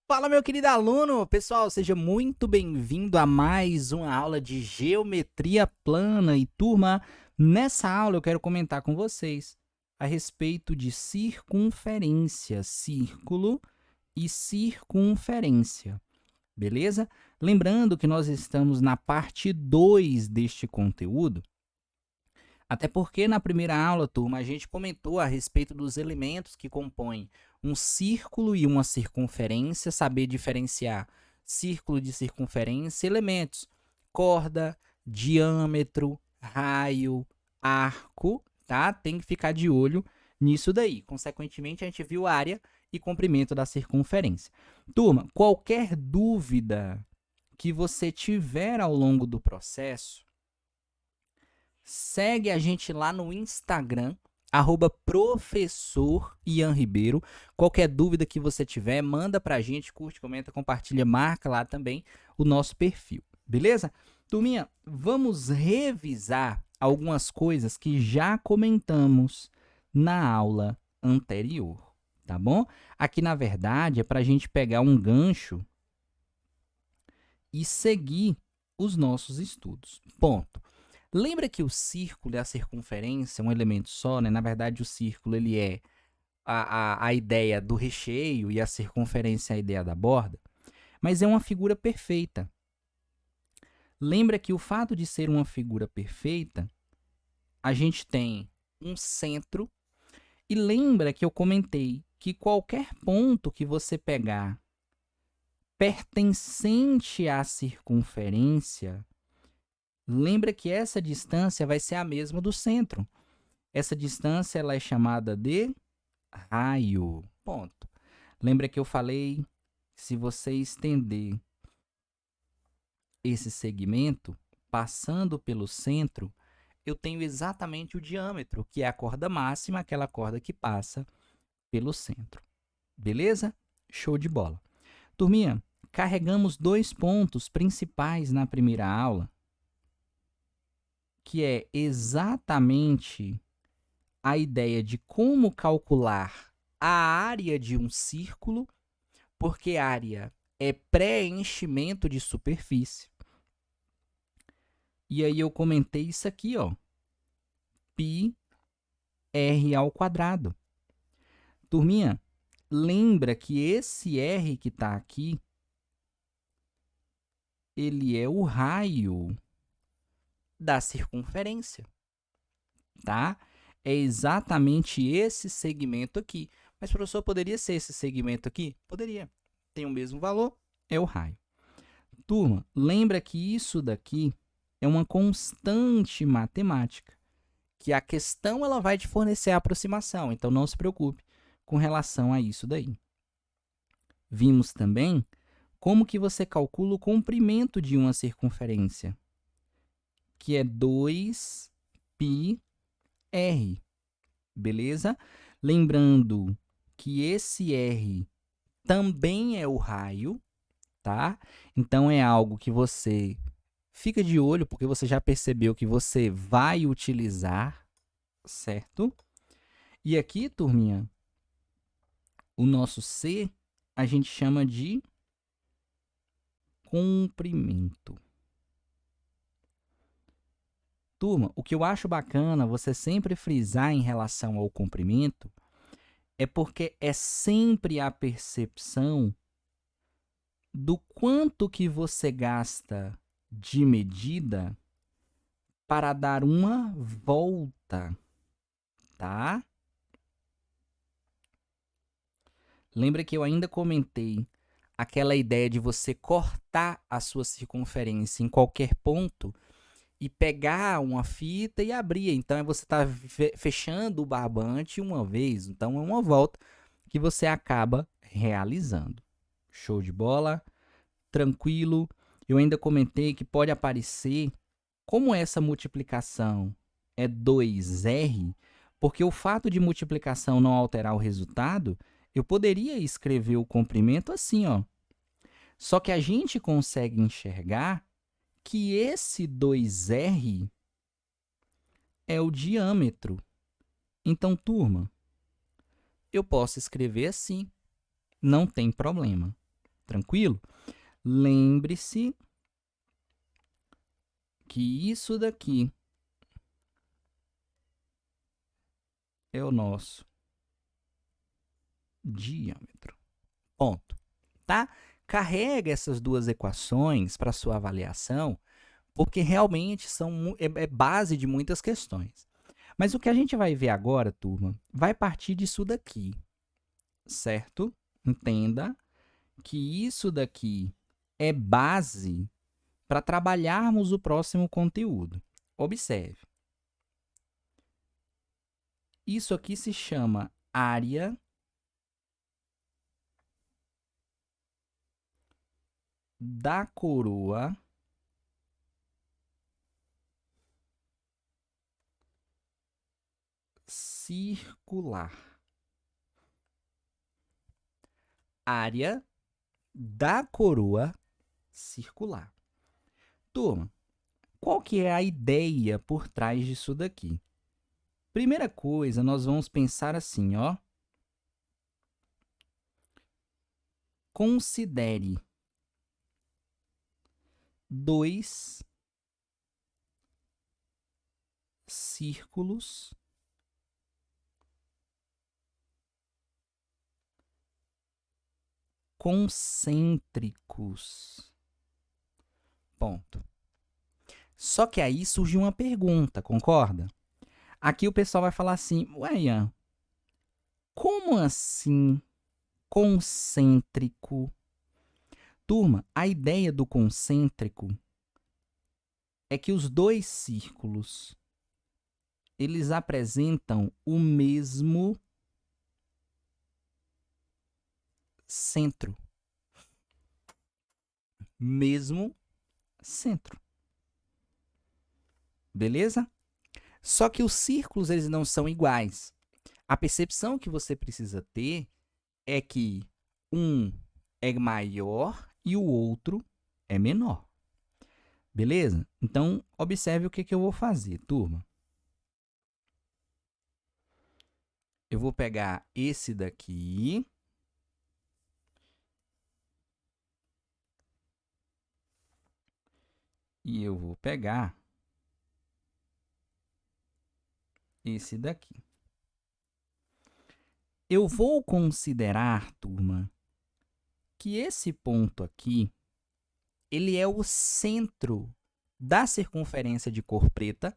Fala, meu querido aluno! Pessoal, seja muito bem-vindo a mais uma aula de geometria plana. E, turma, nessa aula eu quero comentar com vocês a respeito de circunferência, círculo e circunferência, beleza? Lembrando que nós estamos na parte 2 deste conteúdo, até porque na primeira aula, turma, a gente comentou a respeito dos elementos que compõem um círculo e uma circunferência, saber diferenciar círculo de circunferência, elementos, corda, diâmetro, raio, arco, tá? Tem que ficar de olho nisso daí. Consequentemente, a gente viu área e comprimento da circunferência. Turma, qualquer dúvida que você tiver ao longo do processo, segue a gente lá no Instagram, @professor Ian Ribeiro. Qualquer dúvida que você tiver, manda pra gente, curte, comenta, compartilha, marca lá também o nosso perfil, beleza? Turminha, vamos revisar algumas coisas que já comentamos na aula anterior, tá bom? Aqui, na verdade, é para a gente pegar um gancho e seguir os nossos estudos. Ponto. Lembra que o círculo e a circunferência é um elemento só, né? Na verdade, o círculo ele é a ideia do recheio e a circunferência é a ideia da borda, mas é uma figura perfeita. Lembra que o fato de ser uma figura perfeita, a gente tem um centro, e lembra que eu comentei que qualquer ponto que você pegar pertencente à circunferência, lembra que essa distância vai ser a mesma do centro. Essa distância ela é chamada de raio. Ponto. Lembra que eu falei que se você estender esse segmento passando pelo centro, eu tenho exatamente o diâmetro, que é a corda máxima, aquela corda que passa pelo centro. Beleza? Show de bola. Turminha, carregamos dois pontos principais na primeira aula, que é exatamente a ideia de como calcular a área de um círculo, porque área é preenchimento de superfície. E aí eu comentei isso aqui, ó, πr ao quadrado. Turminha, lembra que esse r que está aqui, ele é o raio da circunferência, tá? É exatamente esse segmento aqui. Mas, professor, poderia ser esse segmento aqui? Poderia. Tem o mesmo valor, é o raio. Turma, lembra que isso daqui é uma constante matemática, que a questão ela vai te fornecer a aproximação, então não se preocupe com relação a isso daí. Vimos também como que você calcula o comprimento de uma circunferência, que é 2πr, beleza? Lembrando que esse r também é o raio, tá? Então, é algo que você fica de olho, porque você já percebeu que você vai utilizar, certo? E aqui, turminha, o nosso C a gente chama de comprimento. Turma, o que eu acho bacana você sempre frisar em relação ao comprimento é porque é sempre a percepção do quanto que você gasta de medida para dar uma volta, tá? Lembra que eu ainda comentei aquela ideia de você cortar a sua circunferência em qualquer ponto e pegar uma fita e abrir. Então, você está fechando o barbante uma vez. Então, é uma volta que você acaba realizando. Show de bola? Tranquilo? Eu ainda comentei que pode aparecer como essa multiplicação é 2R, porque o fato de multiplicação não alterar o resultado, eu poderia escrever o comprimento assim, ó. Só que a gente consegue enxergar que esse 2R é o diâmetro. Então, turma, eu posso escrever assim, não tem problema, Tranquilo? Lembre-se que isso daqui é o nosso diâmetro. Ponto. Tá? Carrega essas duas equações para sua avaliação, porque realmente é base de muitas questões. Mas o que a gente vai ver agora, turma, vai partir disso daqui, certo? Entenda que isso daqui é base para trabalharmos o próximo conteúdo. Observe. Isso aqui se chama área da coroa circular. Área da coroa circular. Turma, qual que é a ideia por trás disso daqui? Primeira coisa, nós vamos pensar assim, ó. Considere 2 círculos concêntricos. Ponto. Só que aí surge uma pergunta, concorda? Aqui o pessoal vai falar assim, ué, Ian, como assim concêntrico? Turma, a ideia do concêntrico é que os dois círculos, eles apresentam o mesmo centro. Mesmo centro. Beleza? Só que os círculos, eles não são iguais. A percepção que você precisa ter é que um é maior e o outro é menor. Beleza? Então, observe o que eu vou fazer, turma. Eu vou pegar esse daqui. E eu vou pegar esse daqui. Eu vou considerar, turma, que esse ponto aqui, ele é o centro da circunferência de cor preta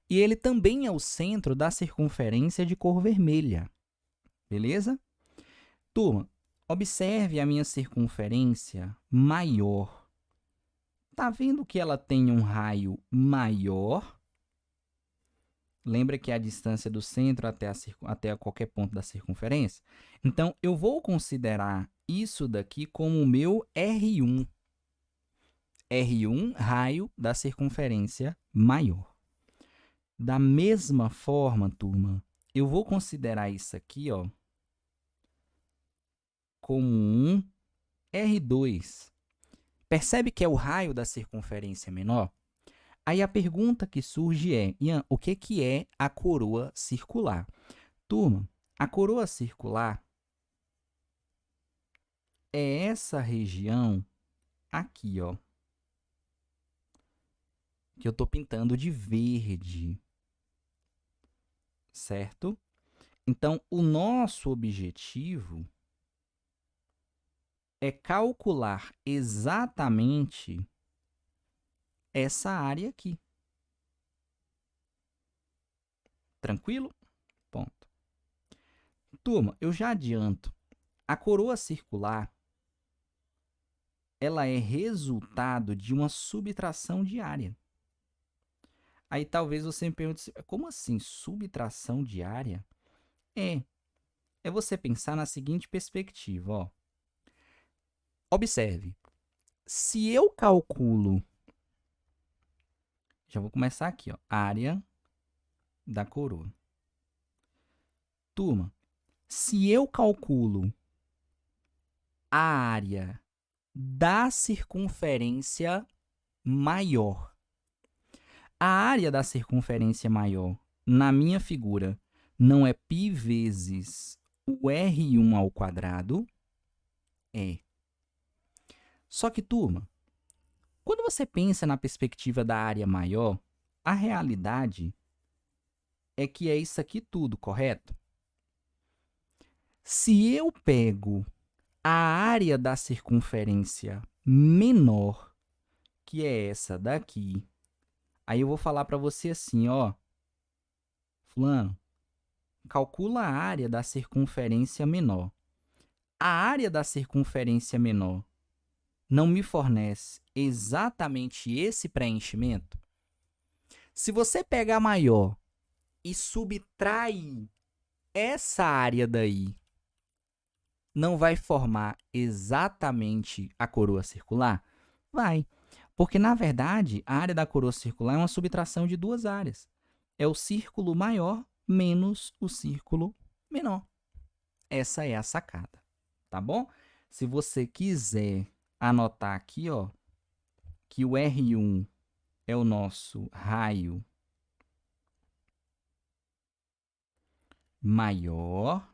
e ele também é o centro da circunferência de cor vermelha. Beleza? Turma, observe a minha circunferência maior. Tá vendo que ela tem um raio maior? Lembra que é a distância do centro até qualquer ponto da circunferência? Então, eu vou considerar isso daqui como o meu R1. R1, raio da circunferência maior. Da mesma forma, turma, eu vou considerar isso aqui, ó, como um R2. Percebe que é o raio da circunferência menor? Aí a pergunta que surge é, Ian, o que é a coroa circular? Turma, a coroa circular é essa região aqui, ó, que eu estou pintando de verde, certo? Então, o nosso objetivo é calcular exatamente essa área aqui. Tranquilo? Ponto. Turma, eu já adianto. A coroa circular, ela é resultado de uma subtração de área. Aí talvez você me pergunte, como assim subtração de área? É você pensar na seguinte perspectiva, ó. Observe, se eu calculo, já vou começar aqui, ó, área da coroa. Turma, se eu calculo a área da circunferência maior, a área da circunferência maior, na minha figura, não é π vezes o R1 ao quadrado? É. Só que, turma, quando você pensa na perspectiva da área maior, a realidade é que é isso aqui tudo, correto? Se eu pego a área da circunferência menor, que é essa daqui, aí eu vou falar para você assim, ó, fulano, calcula a área da circunferência menor. A área da circunferência menor não me fornece exatamente esse preenchimento? Se você pegar maior e subtrair essa área daí, não vai formar exatamente a coroa circular? Vai. Porque, na verdade, a área da coroa circular é uma subtração de duas áreas. É o círculo maior menos o círculo menor. Essa é a sacada, tá bom? Se você quiser anotar aqui, ó, que o R1 é o nosso raio maior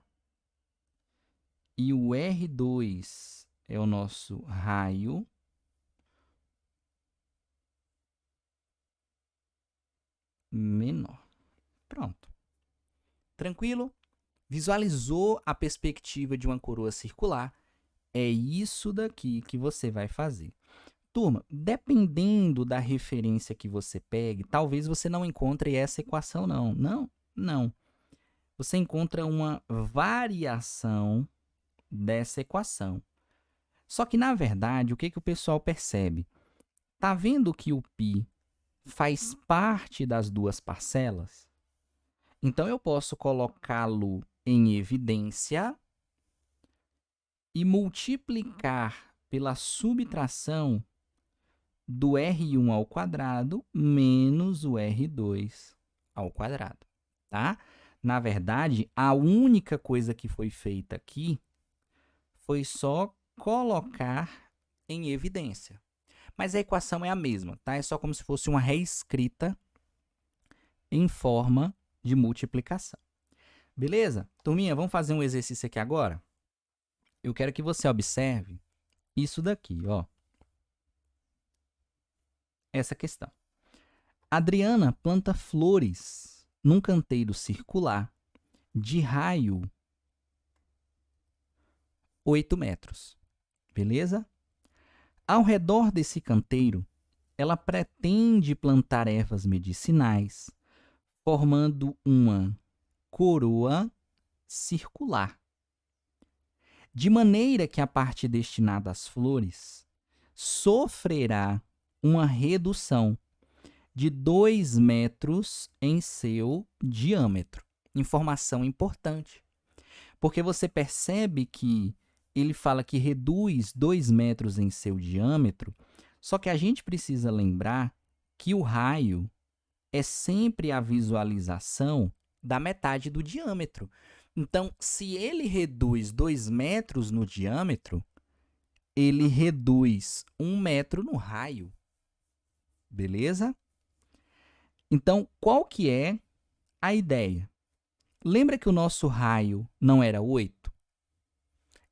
e o R2 é o nosso raio menor. Pronto. Tranquilo? Visualizou a perspectiva de uma coroa circular? É isso daqui que você vai fazer. Turma, dependendo da referência que você pegue, talvez você não encontre essa equação, não. Não. Você encontra uma variação dessa equação. Só que, na verdade, o que o pessoal percebe? Tá vendo que o π faz parte das duas parcelas? Então, eu posso colocá-lo em evidência e multiplicar pela subtração do R1 ao quadrado menos o R2 ao quadrado, tá? Na verdade, a única coisa que foi feita aqui foi só colocar em evidência. Mas a equação é a mesma, tá? É só como se fosse uma reescrita em forma de multiplicação. Beleza? Turminha, vamos fazer um exercício aqui agora? Eu quero que você observe isso daqui, ó. Essa questão. Adriana planta flores num canteiro circular de raio 8 metros. Beleza? Ao redor desse canteiro, ela pretende plantar ervas medicinais, formando uma coroa circular, de maneira que a parte destinada às flores sofrerá uma redução de 2 metros em seu diâmetro. Informação importante, porque você percebe que ele fala que reduz 2 metros em seu diâmetro, só que a gente precisa lembrar que o raio é sempre a visualização da metade do diâmetro. Então, se ele reduz 2 metros no diâmetro, ele reduz 1 metro no raio. Beleza? Então, qual que é a ideia? Lembra que o nosso raio não era 8?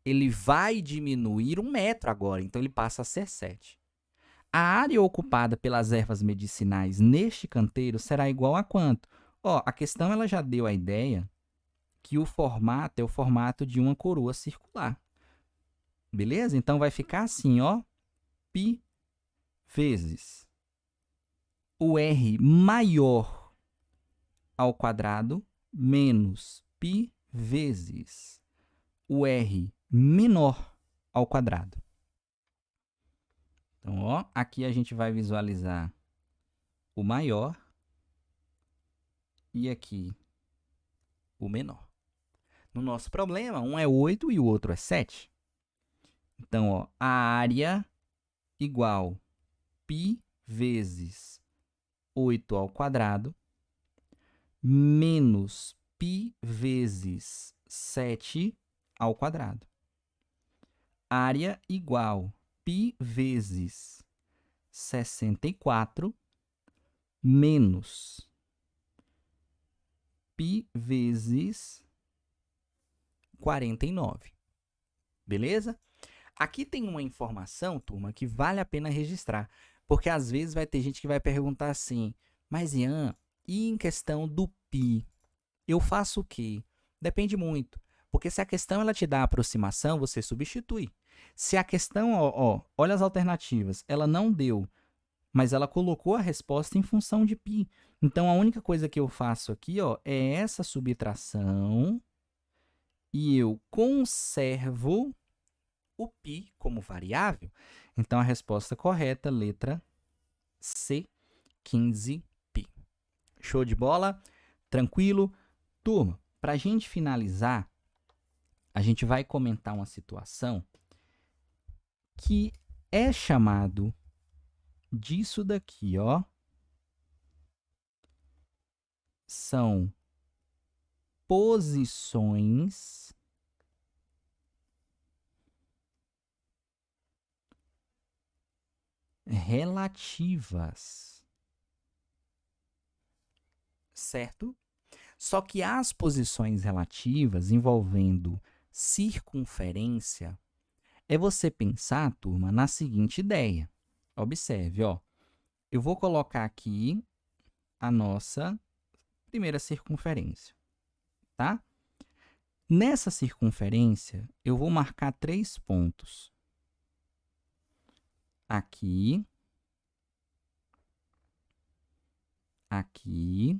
Ele vai diminuir 1 metro agora, então ele passa a ser 7. A área ocupada pelas ervas medicinais neste canteiro será igual a quanto? Ó, a questão ela já deu a ideia que o formato é o formato de uma coroa circular. Beleza? Então, vai ficar assim, ó, π vezes o R maior ao quadrado menos π vezes o R menor ao quadrado. Então, ó, aqui a gente vai visualizar o maior e aqui o menor. No nosso problema, um é 8 e o outro é 7. Então, ó, a área igual π vezes 8 ao quadrado menos π vezes 7 ao quadrado. Área igual π vezes 64 menos π vezes 49. Beleza? Aqui tem uma informação, turma, que vale a pena registrar, porque às vezes vai ter gente que vai perguntar assim, mas Ian, e em questão do π, eu faço o quê? Depende muito, porque se a questão ela te dá a aproximação, você substitui. Se a questão, olha as alternativas, ela não deu, mas ela colocou a resposta em função de π. Então, a única coisa que eu faço aqui, é essa subtração e eu conservo o π como variável. Então, a resposta correta, letra C, 15π. Show de bola? Tranquilo? Turma, para a gente finalizar, a gente vai comentar uma situação que é chamado disso daqui, ó. São posições relativas, certo? Só que as posições relativas envolvendo circunferência é você pensar, turma, na seguinte ideia. Observe, ó. Eu vou colocar aqui a nossa primeira circunferência, tá? Nessa circunferência, eu vou marcar 3 pontos. Aqui, aqui,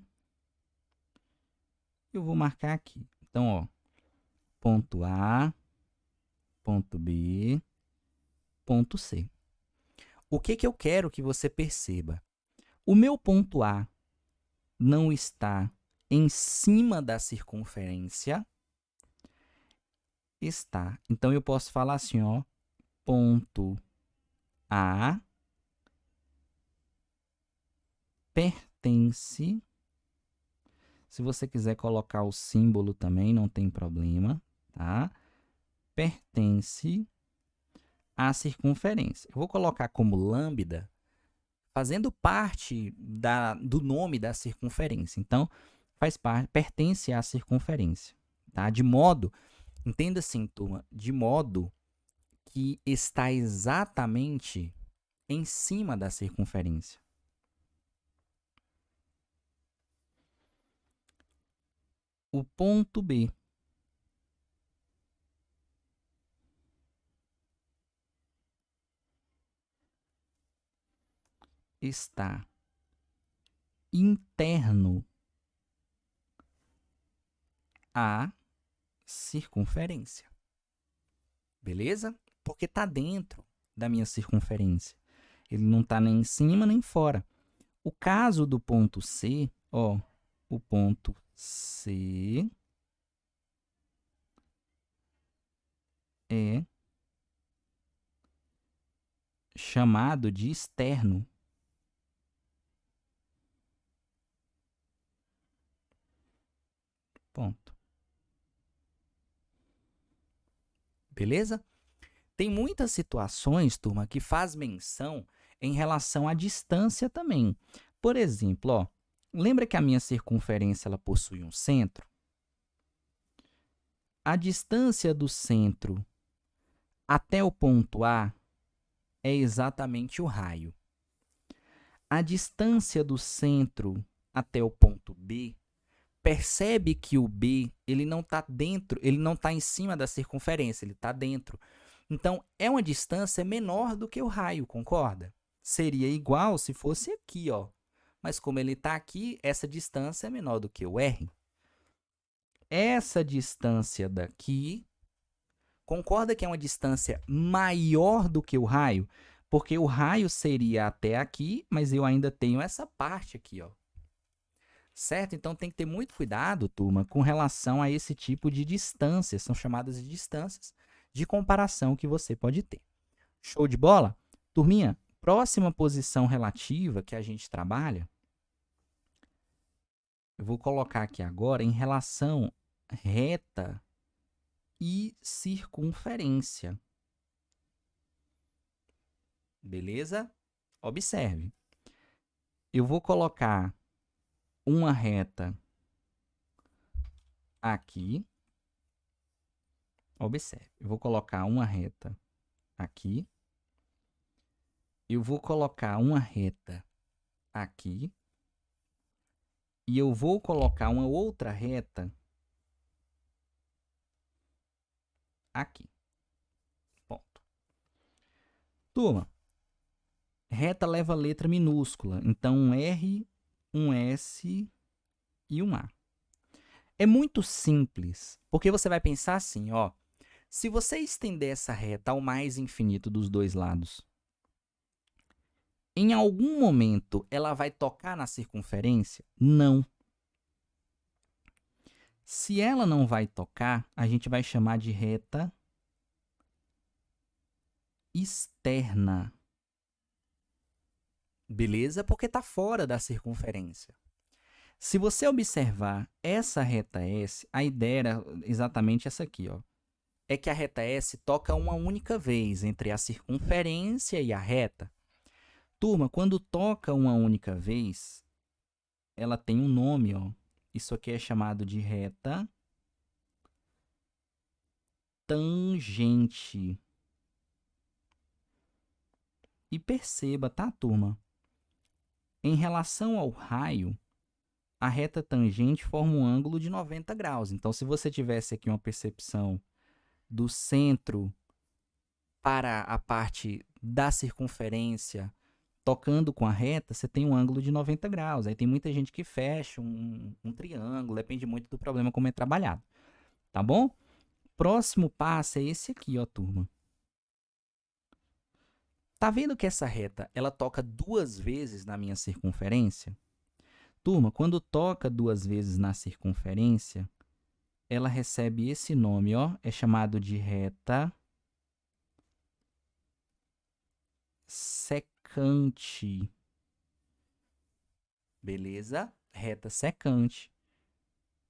eu vou marcar aqui. Então, ó, ponto A, ponto B, ponto C. O que eu quero que você perceba? O meu ponto A não está em cima da circunferência, está. Então, eu posso falar assim, ó, ponto A pertence. Se você quiser colocar o símbolo também, não tem problema, tá? Pertence à circunferência. Eu vou colocar como lambda, fazendo parte do nome da circunferência. Então, faz parte, pertence à circunferência, tá? De modo, entenda assim, turma, de modo que está exatamente em cima da circunferência. O ponto B está interno à circunferência. Beleza? Porque está dentro da minha circunferência. Ele não está nem em cima nem fora. O caso do ponto C, ó, o ponto C é chamado de externo. Ponto. Beleza? Tem muitas situações, turma, que faz menção em relação à distância também. Por exemplo, ó, lembra que a minha circunferência ela possui um centro? A distância do centro até o ponto A é exatamente o raio. A distância do centro até o ponto B, percebe que o B ele não está dentro, ele não está em cima da circunferência, ele está dentro. Então, é uma distância menor do que o raio, concorda? Seria igual se fosse aqui, ó. Mas como ele está aqui, essa distância é menor do que o R. Essa distância daqui, concorda que é uma distância maior do que o raio? Porque o raio seria até aqui, mas eu ainda tenho essa parte aqui, ó. Certo? Então, tem que ter muito cuidado, turma, com relação a esse tipo de distâncias. São chamadas de distâncias de comparação que você pode ter. Show de bola? Turminha, próxima posição relativa que a gente trabalha, eu vou colocar aqui agora em relação reta e circunferência. Beleza? Observe. Eu vou colocar uma reta aqui. Observe. Eu vou colocar uma reta aqui. Eu vou colocar uma reta aqui. E eu vou colocar uma outra reta aqui. Ponto. Turma, reta leva letra minúscula. Então, um R, um S e um A. É muito simples, porque você vai pensar assim, ó. Se você estender essa reta ao mais infinito dos dois lados, em algum momento ela vai tocar na circunferência? Não. Se ela não vai tocar, a gente vai chamar de reta externa. Beleza? Porque está fora da circunferência. Se você observar essa reta S, a ideia era exatamente essa aqui, ó. É que a reta S toca uma única vez entre a circunferência e a reta. Turma, quando toca uma única vez, ela tem um nome, ó. Isso aqui é chamado de reta tangente. E perceba, tá, turma? Em relação ao raio, a reta tangente forma um ângulo de 90 graus. Então, se você tivesse aqui uma percepção do centro para a parte da circunferência tocando com a reta, você tem um ângulo de 90 graus. Aí tem muita gente que fecha um triângulo, depende muito do problema como é trabalhado. Tá bom? Próximo passo é esse aqui, ó, turma. Tá vendo que essa reta, ela toca duas vezes na minha circunferência? Turma, quando toca duas vezes na circunferência, ela recebe esse nome, ó, é chamado de reta secante. Beleza? Reta secante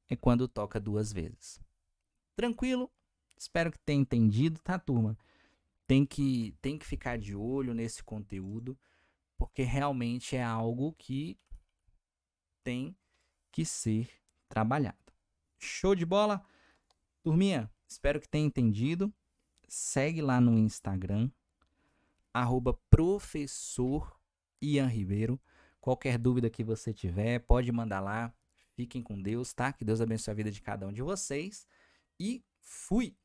é quando toca duas vezes. Tranquilo? Espero que tenha entendido, tá, turma? Tem que ficar de olho nesse conteúdo, porque realmente é algo que tem que ser trabalhado. Show de bola? Turminha, espero que tenha entendido. Segue lá no Instagram, @professor Ian Ribeiro. Qualquer dúvida que você tiver, pode mandar lá. Fiquem com Deus, tá? Que Deus abençoe a vida de cada um de vocês. E fui!